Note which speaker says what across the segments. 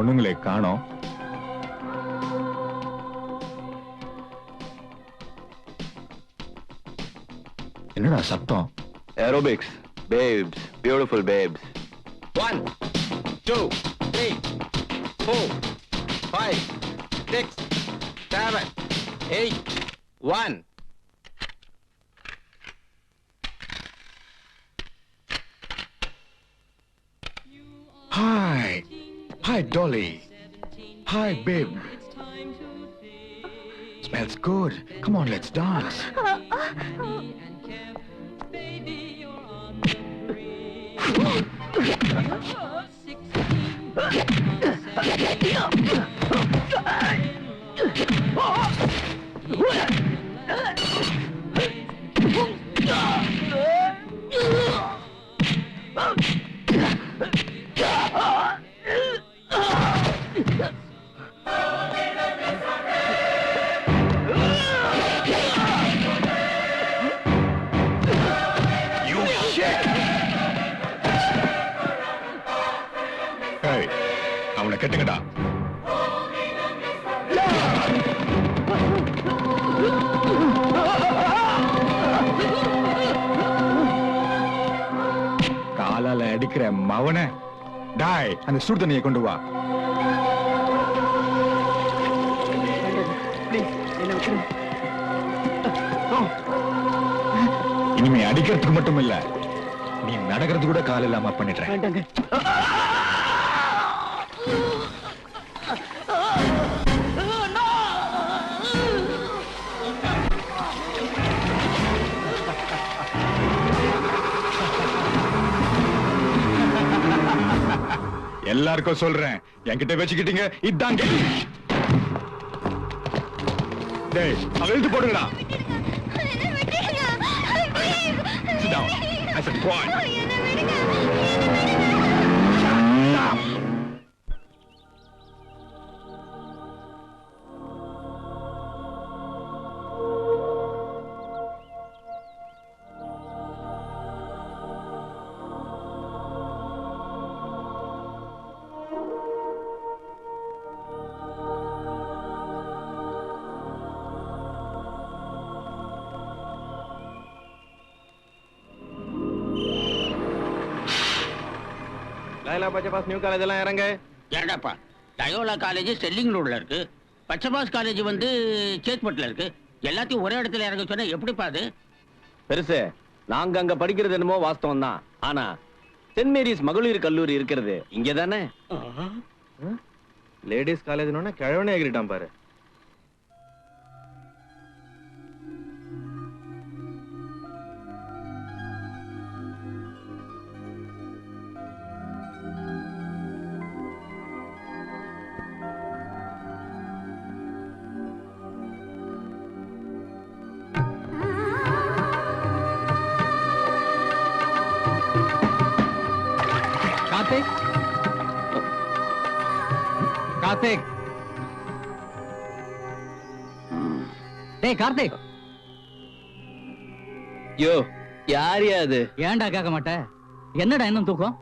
Speaker 1: பொண்ணுங்களை காணோம். என்னடா சத்தம்?
Speaker 2: Aerobics, babes, beautiful babes. 1, 2, 3, 4, 5, 6, 7, 8, 1.
Speaker 1: Hi. Hi, Dolly. Hi, babe. Smells good. Come on, let's dance. Hey, அவனை கட்டுங்கடா. காலால அடிக்கிற மவனை. டாய், அந்த சுடு தண்ணியை கொண்டு வா. இனிமே அடிக்கிறதுக்கு மட்டும் இல்ல, நீ நடக்கிறது கூட கால் இல்லாம பண்ணிடுறேன். எல்லாருக்கும் சொல்றேன், என்கிட்ட வச்சுக்கிட்டீங்க இதான் கேள்வி. டேய், அவன் எழுத்து போடுங்கடா. Sit down. I said quiet.
Speaker 2: Laila பச்சபாஸ் நியூ காலேஜ் எல்லாம் இறங்க.
Speaker 3: ஏண்டாப்பா, டயோலா காலேஜ் ஸ்டெல்லிங் ரோட்ல இருக்கு, பச்சபாஸ் காலேஜ் வந்து சேத்பட்ல இருக்கு. எல்லாத்தையும் ஒரே இடத்துல இறங்க சொன்னா எப்படிப்பா அது?
Speaker 2: பெருசு, நாங்க அங்க படிக்கிறது என்னமோ வாஸ்தவம் தான். ஆனா சென்ட் மேரிஸ் மகளிர் கல்லூரி இருக்கிறது இங்க தானே. லேடிஸ் காலேஜ்னு கிழவனே ஆகிட்டான் பாரு.
Speaker 4: கார்த்திக், டேய் கார்த்திக்.
Speaker 2: யோ, யாரியா அது?
Speaker 4: ஏன்டா கேட்க மாட்டேன்? என்னடா இன்னும் தூக்கம்?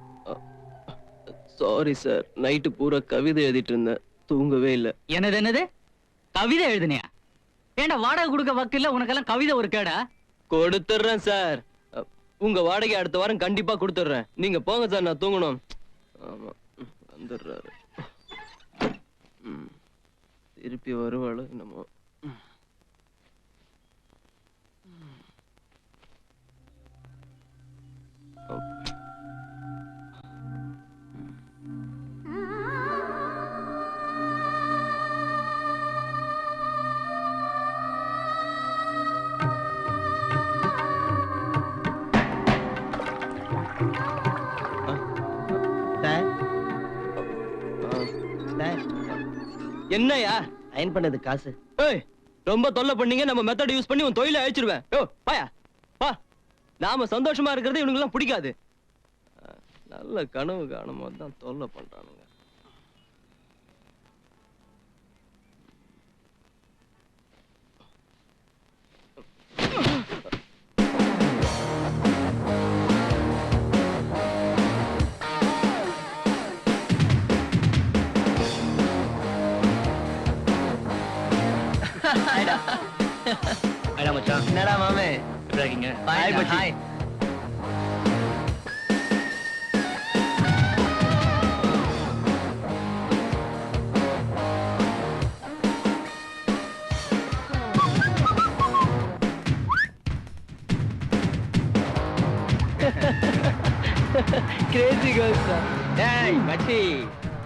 Speaker 2: சாரி சார், நைட்டு பூரா கவிதை எழுதிட்டு இருந்தேன், தூங்கவே இல்ல.
Speaker 4: என்னது கவிதை எழுதுனியா? ஏன்டா வாடகை கொடுக்க வக்கில்ல, உனக்கெல்லாம் கவிதை ஒரு கேடா?
Speaker 2: கொடுத்துறேன் சார், உங்க வாடகை அடுத்த வாரம் கண்டிப்பா கொடுத்துறேன். நீங்க போங்க சார், நான் தூங்கணும். ஆமா, வந்துடுறாரு. திருப்பி வருவாள் என்னமோ. என்னையா அயன் பண்ணது காசு? ஏய், ரொம்ப தொல்லை பண்ணீங்க, நம்ம மெத்தட் யூஸ் பண்ணி உன் தொழிலை அழிச்சிருவேன். யோ பாயா பா, நாம சந்தோஷமா இருக்கிறது இவனுக்கு எல்லாம் பிடிக்காது. நல்ல கனவு காணும் போது தான் தொல்லை பண்றானுங்க. என்னடா மாமே
Speaker 1: இருக்கீங்க
Speaker 2: ஹாய் மச்சி கிரேசி கேர்ள்ஸ்
Speaker 3: டேய் மச்சி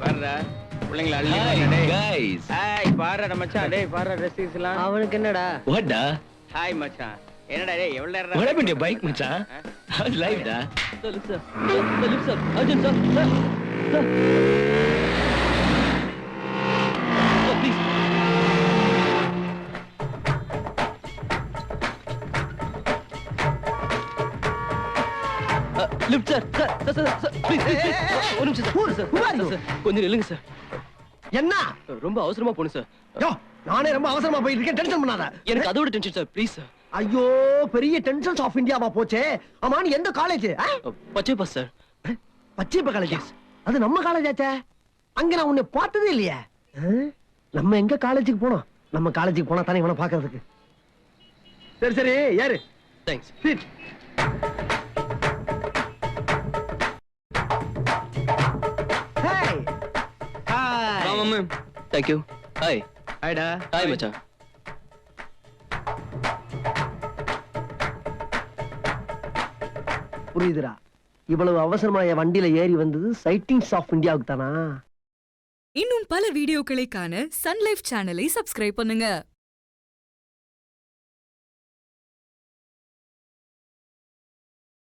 Speaker 3: பாருடா பிள்ளைங்கள அள்ளி டேய்
Speaker 1: गाइस
Speaker 3: ஹாய் பாருடா மச்சான் டேய் பாருடா ட்ரெஸ்ஸஸ்லாம்
Speaker 2: அவனுக்கு என்னடா
Speaker 1: व्हाट डा
Speaker 3: ஹாய் மச்சான் என்னடா டேய் எவ்வளவு நேரம்
Speaker 1: व्हाट हैपेंड योर बाइक मचान हाउ इज लाइफ डा
Speaker 2: lip sir Arjun sir please lip sir sir please ஒரு நிமிஷம் சார் கொஞ்சம் நில்லுங்க சார்
Speaker 5: என்ன
Speaker 2: ரொம்ப அவசரமா போகணும் சார்
Speaker 5: யோ நானே ரொம்ப அவசரமா போயிட்டு இருக்கேன், டென்ஷன் பண்ணாத.
Speaker 2: எனக்கு அதோட டென்ஷன் சார் ப்ளீஸ் சார்
Speaker 5: ஐயோ பெரிய டென்ஷன்ஸ் ஆஃப் இந்தியாவா போச்சே. ஆமா நீ எந்த காலேஜ்?
Speaker 2: பச்சை பாஸ் சார்
Speaker 5: பச்சைப்ப காலேஜ். அது நம்ம காலேஜ் ஆச்சே. அங்க நான் உன்னை பார்த்ததே இல்லையே. நம்ம எங்க காலேஜுக்கு போனோம்? நம்ம காலேஜுக்கு போனா தானே இவனை பாக்குறதுக்கு. சரி சரி யாரு?
Speaker 2: தேங்க்ஸ்
Speaker 5: சிட். ஹேய் ஹாய்
Speaker 2: ஆமா மேம் தேங்க் யூ ஹாய்
Speaker 5: ஹாய்டா.
Speaker 2: ஹாய் மச்சான்
Speaker 5: புரியுதுடா. இவ்வளவு அவசரமா என் வண்டியில ஏறி வந்தது சைட்டிங்ஸ் ஆஃப் இந்தியாவுக்கு தானா?
Speaker 6: இன்னும் பல வீடியோக்களை காண சன் லைஃப் சேனலை சப்ஸ்கிரைப் பண்ணுங்க.